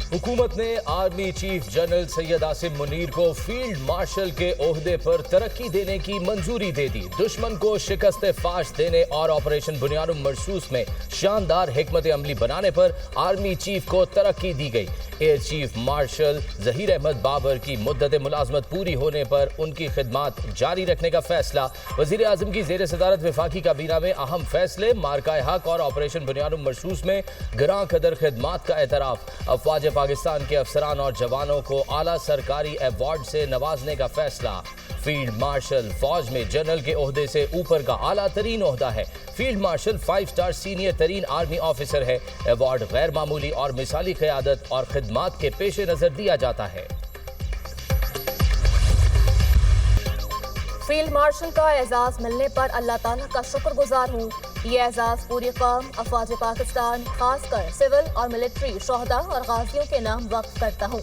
हुकूमत ने army chief general Syed Asim Munir को फील्ड मार्शल के ओहदे पर तरक्की देने की मंजूरी दे दी। दुश्मन को शिकस्त फाश देने और ऑपरेशन बुनियादुल मरसूस में शानदार हिकमत अमली बनाने पर आर्मी चीफ को तरक्की दी गई। Air chief marshal Zaheer Ahmed Babar की मुद्दत मुलाजमत पूरी होने पर उनकी खिदमात जारी रखने का फैसला। वजीर आजम की जेर सदारत वफाकी काबीना में अहम फैसले, मार्का हक और ऑपरेशन बुनियादुल मरसूस में गिरां कदर खिदमात का एतराफ। अफवाज पाकिस्तान के अफसरान और जवानों को आला सरकारी अवार्ड से नवाजने का फैसला। फील्ड मार्शल फौज में जनरल के ओहदे से ऊपर का आला तरीन ओहदा है। फील्ड मार्शल 5 स्टार सीनियर तरीन आर्मी ऑफिसर है। अवार्ड गैर मामूली और मिसाली क़यादत और खिदमात के पेश नजर दिया जाता है। फील्ड मार्शल का एजाज मिलने पर अल्लाह ताला का शुक्रगुजार हूँ। ये एजाज पूरी कौम, अफवाज पाकिस्तान, खासकर सिविल और मिलिट्री शोहदा और गाजियों के नाम वक्फ करता हूँ।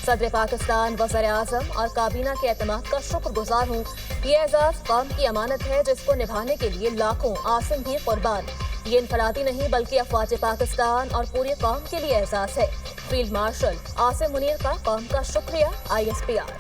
सदर पाकिस्तान, वज़ीर आज़म और काबीना के एतमाद का शुक्रगुजार हूँ। ये एजाज कौम की अमानत है जिसको निभाने के लिए लाखों आसिम भी कुर्बान। ये इनफरादी नहीं बल्कि अफवाज पाकिस्तान और पूरी कौम के लिए एजाज है। फील्ड मार्शल आसिम मुनीर का कौम का शुक्रिया। ISPR।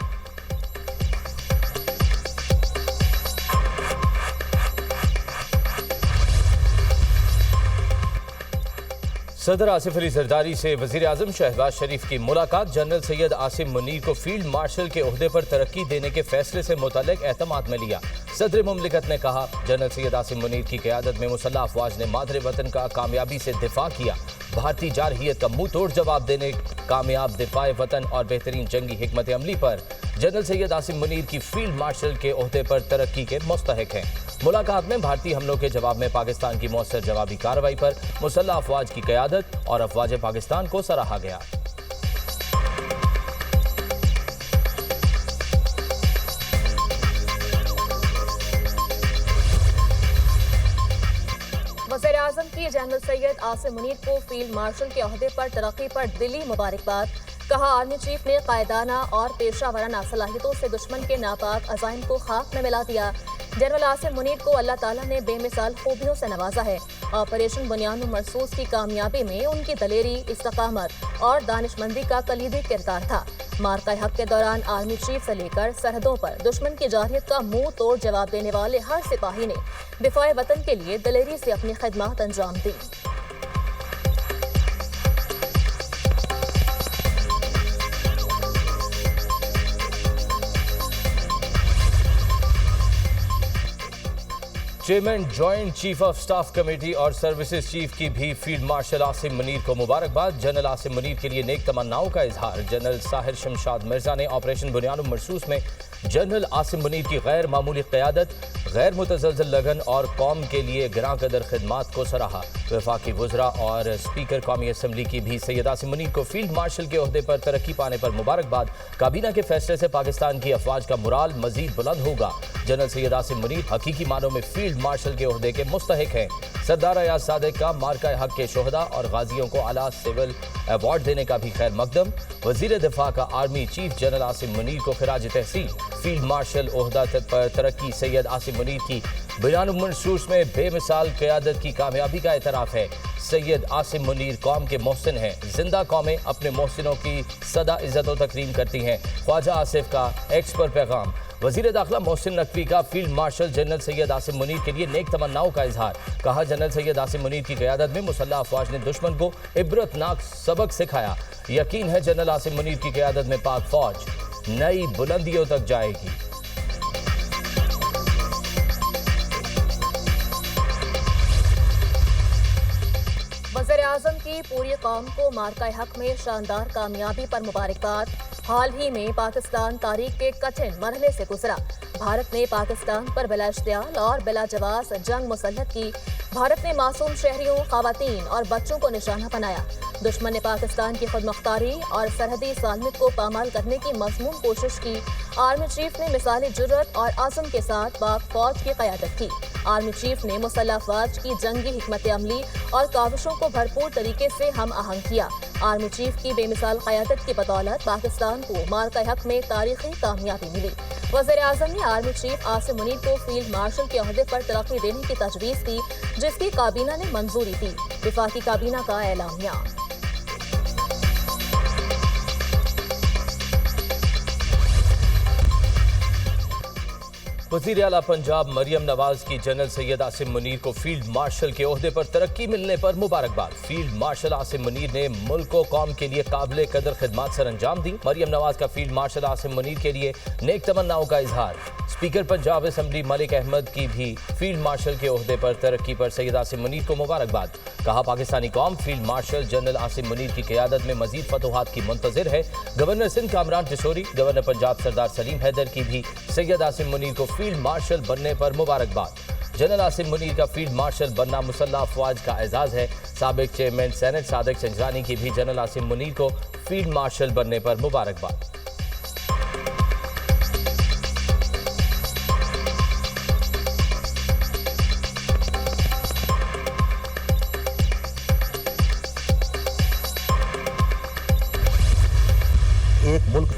सदर आसिफ अली जरदारी से वजीर आजम शहबाज शरीफ की मुलाकात। जनरल सैयद आसिम मुनीर को फील्ड मार्शल के ओहदे पर तरक्की देने के फैसले से मुतल्लिक एतमाद में लिया। सदर मुमलिकत ने कहा, जनरल सैयद आसिम मुनीर की क़यादत में मुसल्लह अफवाज ने मादरे वतन का कामयाबी से दिफा किया। भारतीय जारहियत का मुंह तोड़ जवाब देने, कामयाब दिफाए वतन और बेहतरीन जंगी हिकमत अमली पर जनरल सैयद आसिम मुनीर की फील्ड मार्शल के ओहदे पर तरक्की के मुस्तहिक हैं। मुलाकात में भारतीय हमलों के जवाब में पाकिस्तान की मौसर जवाबी कार्रवाई पर मुसल्लह अफवाज की क़यादत और अफवाज पाकिस्तान को सराहा गया। वज़ीर आज़म की जनरल सैयद आसिम मुनीर को फील्ड मार्शल के ओहदे पर तरक्की पर दिली मुबारकबाद। कहा, आर्मी चीफ ने कायदाना और पेशा वराना सलाहियतों से दुश्मन के नापाक अज़ाइम को खाक में मिला दिया। जनरल आसिम मुनीर को अल्लाह ताला ने बेमिसाल खूबियों से नवाजा है। ऑपरेशन बुनियादुल मरसूस की कामयाबी में उनकी दलेरी, इस्तकामत और दानिशमंदी का कलीदी किरदार था। मार्का हक के दौरान आर्मी चीफ से लेकर सरहदों पर दुश्मन की जारहियत का मुंह तोड़ जवाब देने वाले हर सिपाही ने दिफाए वतन के लिए दलेरी से अपनी खिदमत अंजाम दी। Chairman joint chief of staff committee और सर्विसेज चीफ की भी फील्ड मार्शल आसिम मुनीर को मुबारकबाद। जनरल आसिम मुनीर के लिए नेक तमन्नाओं का इजहार। जनरल साहिर शमशाद मिर्जा ने ऑपरेशन बुनियादुल मरसूस में जनरल आसिम मुनीर की गैर मामूली क़यादत, गैर मुतज़लज़ल लगन और कौम के लिए गिरां कदर खिदमात को सराहा। वफाकी वज़रा और स्पीकर कौमी असम्बली की भी सैयद आसिम मुनीर को फील्ड मार्शल के ओहदे पर तरक्की पाने पर मुबारकबाद। काबीना के फैसले से पाकिस्तान की अफवाज का मुराल मजीद बुलंद होगा। जनरल सैयद आसिम मुनीर हकीकी मानों में फील्ड मार्शल के ओहदे के मुस्तहिक हैं। सरदार अयाज सादिक का मार्का हक के शोहदा और गाजियों को आला सिविल अवार्ड देने का भी खैर मकदम। वजीर दिफा का army chief general Asim Munir को खिराज तहसीन। फील्ड मार्शल ओहदा पर तरक्की सैयद आसिम मुनीर की बुनियादुल मरसूस में बेमिसाल क़यादत की कामयाबी का एतराफ़ है। सैयद आसिम मुनीर कौम के मोहसिन हैं। जिंदा कौमें अपने मोहसिनों की सदा इज्जत व तकरीम करती हैं। ख्वाजा आसिफ का एक्स पर पैगाम। वज़ीर दाखिला मोहसिन नकवी का field marshal general Syed Asim Munir के लिए नेक तमन्नाओं का इजहार। कहा, जनरल सैयद आसिम मुनीर की क़यादत में मुसल्लह अफवाज ने दुश्मन को इबरतनाक सबक सिखाया। यकीन है जनरल आसिम मुनीर की क़यादत में पाक फौज नई बुलंदियों तक जाएगी। वज़ीर आज़म की पूरी कौम को मार्का हक में शानदार कामयाबी पर मुबारकबाद। हाल ही में पाकिस्तान तारीख के कठिन मरहले से गुजरा। भारत ने पाकिस्तान पर बिला इश्तियाल और बिला जवाब जंग मुसल्लत की। भारत ने मासूम शहरियों, खवातीन और बच्चों को निशाना बनाया। दुश्मन ने पाकिस्तान की खुदमुख्तारी और सरहदी सालमियत को पामाल करने की मज़मूम कोशिश की। आर्मी चीफ ने मिसाली जुर्रत और आज़म के साथ पाक फौज की क़यादत की। आर्मी चीफ ने मुसल्लह अफवाज की जंगी हिकमत अमली और काविशों को भरपूर तरीके से हम आहंग किया। आर्मी चीफ की बेमिसाल क़यादत की बदौलत पाकिस्तान को मार्का हक में तारीखी कामयाबी मिली। वज़ीर आज़म ने आर्मी चीफ आसिम मुनीर को फील्ड मार्शल के ओहदे पर तरक्की देने की तजवीज़ की, जिसकी काबीना ने मंजूरी दी। वफाकी काबीना का एलामिया। वज़ीर आला पंजाब मरियम नवाज की जनरल सैयद आसिम मुनीर को फील्ड मार्शल के ओहदे पर तरक्की मिलने पर मुबारकबाद। फील्ड मार्शल आसिम मुनीर ने मुल्क व कौम के लिए काबिल कदर खिदमत सर अंजाम दी। मरियम नवाज का फील्ड मार्शल आसिम मुनीर के लिए नेक तमन्नाओं का इजहार। स्पीकर पंजाब असम्बली मलिक अहमद की भी फील्ड मार्शल के ओहदे पर तरक्की पर सैयद आसिम मुनीर को मुबारकबाद। कहा, पाकिस्तानी कौम field marshal general Asim Munir की क़यादत में मजीद फतोहात की मुंतज़िर है। गवर्नर सिंध कामरान टिशोरी, गवर्नर पंजाब सरदार सलीम हैदर की भी सैयद आसिम मुनीर को फील्ड मार्शल बनने पर मुबारकबाद। जनरल आसिम मुनीर का फील्ड मार्शल बनना मुसल्लह अफवाज का एजाज़ है। साबिक चेयरमैन सेनेट सादिक संजरानी की भी जनरल आसिम मुनीर को फील्ड मार्शल बनने पर मुबारकबाद। एक मुल्क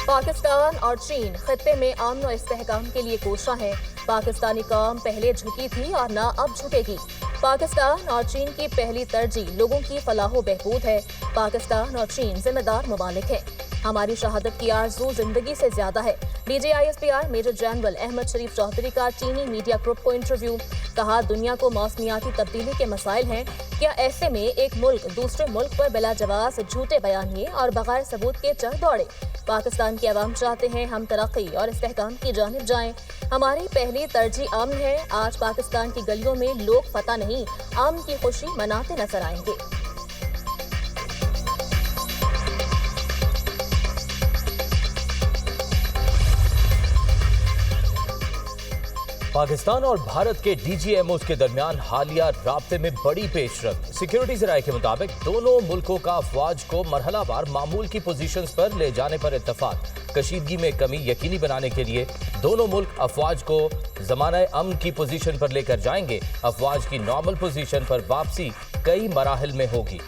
पाकिस्तान और चीन खित्ते में अमन और इस्तेहकाम के लिए कोशा है। पाकिस्तानी कौम पहले झुकी थी और ना अब झुकेगी। पाकिस्तान और चीन की पहली तरजीह लोगों की फलाहो बहबूद है। पाकिस्तान और चीन जिम्मेदार ममालिक हैं। हमारी शहादत की आरज़ू जिंदगी से ज्यादा है। DGISPR मेजर जनरल अहमद शरीफ चौधरी का चीनी मीडिया ग्रुप को इंटरव्यू। कहा, दुनिया को मौसमियाती तब्दीली के मसाइल हैं। क्या ऐसे में एक मुल्क दूसरे मुल्क पर बिला जवाब झूठे बयानिए और बगैर सबूत के चढ़ दौड़े? पाकिस्तान की आवाम चाहते हैं हम तरक्की और इस्तेहकाम की जानिब जाएं। हमारी पहली तरजीह अमन है। आज पाकिस्तान की गलियों में लोग फतह नहीं, अमन की खुशी मनाते नजर आएंगे। पाकिस्तान और भारत के DGMOs के दरमियान हालिया राब्ते में बड़ी पेशरफ्त। सिक्योरिटी ज़राए के मुताबिक दोनों मुल्कों का अफवाज को मरहलावार मामूल की पोजीशंस पर ले जाने पर इत्तफाक। कशीदगी में कमी यकीनी बनाने के लिए दोनों मुल्क अफवाज को ज़माना अमन की पोजीशन पर लेकर जाएंगे। अफवाज की नॉर्मल पोजीशन पर वापसी कई मराहिल में होगी।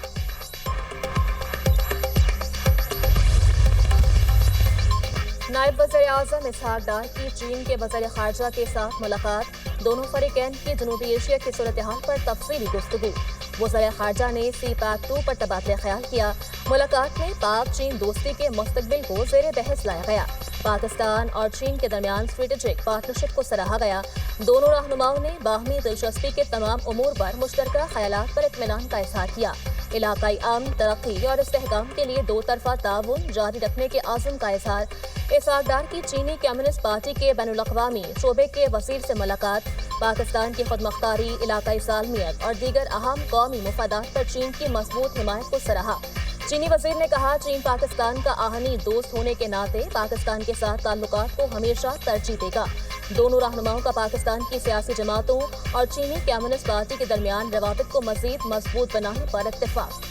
नायब वज़ीर आज़म इसहाक डार की चीन के वज़ीर ख़ारजा के साथ मुलाकात। दोनों फरीकैन की जनूबी एशिया की सूरत हाल पर तफसीली गुफ्तगू। वज़ीर ख़ारजा ने CPAC-2 पर तबादला ख्याल किया। मुलाकात में पाक चीन दोस्ती के मुस्तकबिल को ज़ेरे बहस लाया गया। पाकिस्तान और चीन के दरमियान स्ट्रेटेजिक पार्टनरशिप को सराहा गया। दोनों रहनुमाओं ने बाहमी दिलचस्पी के तमाम उमूर पर मुश्तरका ख्यालात पर इत्मीनान का इज़हार किया। इलाकाई अमन, तरक्की और इस्तेहकाम के लिए दो तरफा ताउन जारी रखने के आज़म का इज़हार। इसहाक डार की चीनी कम्युनिस्ट पार्टी के बैनुल-अक़वामी शोबे के वज़ीर से मुलाकात। पाकिस्तान की खुदमुख्तारी, इलाकाई सालमियत और दीगर अहम कौमी मुफादात पर चीन की मजबूत हिमायत को सराहा। चीनी वज़ीर ने कहा, चीन पाकिस्तान का आहनी दोस्त होने के नाते पाकिस्तान के साथ ताल्लुकात को हमेशा तरजीह देगा। दोनों रहनुमाओं का पाकिस्तान की सियासी जमातों और चीनी कम्युनिस्ट पार्टी के दरमियान रवाबित को मज़ीद मजबूत बनाने पर इत्तेफाक।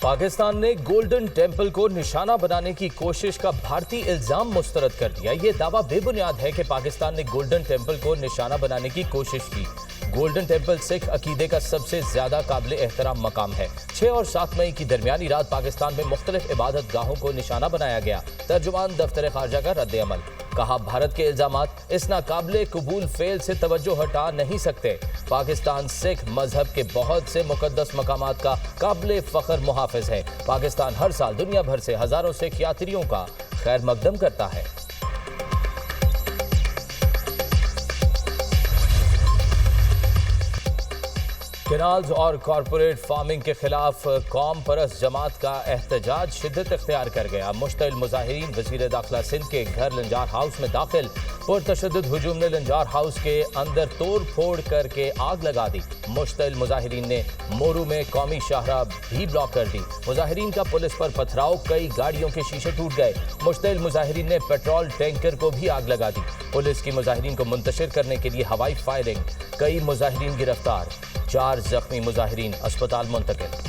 पाकिस्तान ने गोल्डन टेम्पल को निशाना बनाने की कोशिश का भारतीय इल्जाम मुस्तरद कर दिया। ये दावा बेबुनियाद है कि पाकिस्तान ने गोल्डन टेम्पल को निशाना बनाने की कोशिश की। गोल्डन टेम्पल सिख अकीदे का सबसे ज्यादा काबिल एहतराम मकाम है। 6 और 7 मई की दरमियानी रात पाकिस्तान में मुख्तलिफ इबादत गाहों को निशाना बनाया गया। तर्जुमान दफ्तर खारजा का रद्द अमल। कहा, भारत के इल्जामात इस नाकाबिले कबूल फेल से तवज्जो हटा नहीं सकते। पाकिस्तान सिख मजहब के बहुत से मुकद्दस मकामात का काबिल फख्र मुहाफिज है। पाकिस्तान हर साल दुनिया भर से हजारों सिख यात्रियों का खैर मकदम करता है। केनाल्स और कॉरपोरेट फार्मिंग के खिलाफ कौम परस्त जमात का एहतजाज शिद्दत इख्तियार कर गया। मुश्तइल मुजाहिरीन वज़ीर दाखिला सिंध के घर लंजार हाउस में दाखिल। पुरतशद्दुद हुजूम ने लंजार हाउस के अंदर तोड़ फोड़ करके आग लगा दी। मुश्तइल मुजाहिरीन ने मोरू में कौमी शाहराह भी ब्लॉक कर दी। मुजाहिरीन का पुलिस पर पथराव, कई गाड़ियों के शीशे टूट गए। मुश्तइल मुजाहिरीन ने पेट्रोल टैंकर को भी आग लगा दी। पुलिस की मुजाहिरीन को मुंतशिर करने के लिए हवाई फायरिंग। कई मुजाहिरीन गिरफ्तार, 4 जख्मी मुजाहिरीन अस्पताल मुंतकिल।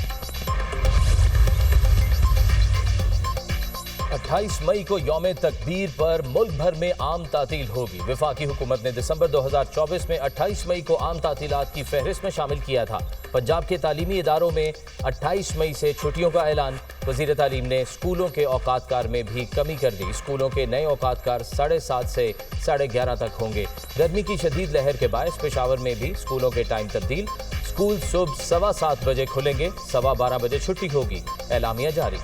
28 मई को यौम तकबीर पर मुल्क भर में आम तातील होगी। वफाकी हुकूमत ने दिसंबर 2024 में 28 मई को आम तातीलात की फहरिस्त में शामिल किया था। पंजाब के तालीमी इदारों में 28 मई से छुट्टियों का ऐलान। वज़ीर तालीम ने स्कूलों के औकातकार में भी कमी कर दी। स्कूलों के नए औकातकार 7:30 से 11:30 तक होंगे। गर्मी की शदीद लहर के बायस पेशावर में भी स्कूलों के टाइम तब्दील। स्कूल सुबह 7:15 बजे खुलेंगे, 12:15 बजे छुट्टी होगी। एलामिया जारी।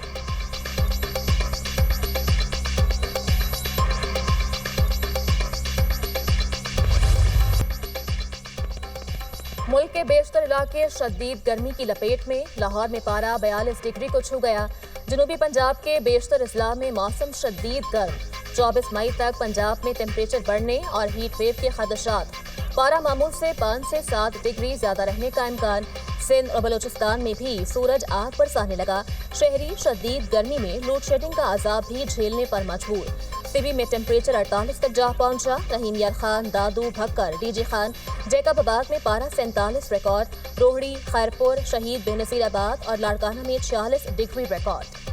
मुल्क के बेशतर इलाके शदीद गर्मी की लपेट में। लाहौर में पारा 42 डिग्री को छू गया। जनूबी पंजाब के बेशतर अजला में मौसम शदीद गर्म। 24 मई तक पंजाब में टेम्परेचर बढ़ने और हीट वेव के खदशात। पारा मामूल से 5 से 7 डिग्री ज्यादा रहने का इम्कान। सिंध और बलोचिस्तान में भी सूरज आग बरसाने लगा। शहरी शदीद गर्मी में लोड शेडिंग का अजाब भी झेलने पर मजबूर। सिवी में टेम्परेचर 48 तक जा पहुंचा। रहीम यार खान, दादू, भक्कर, डीजे खान, जैकबाबाद में पारा 47 रिकॉर्ड। रोहड़ी, खैरपुर, शहीद बेनजीराबाद और लाड़काना में 46 डिग्री रिकॉर्ड।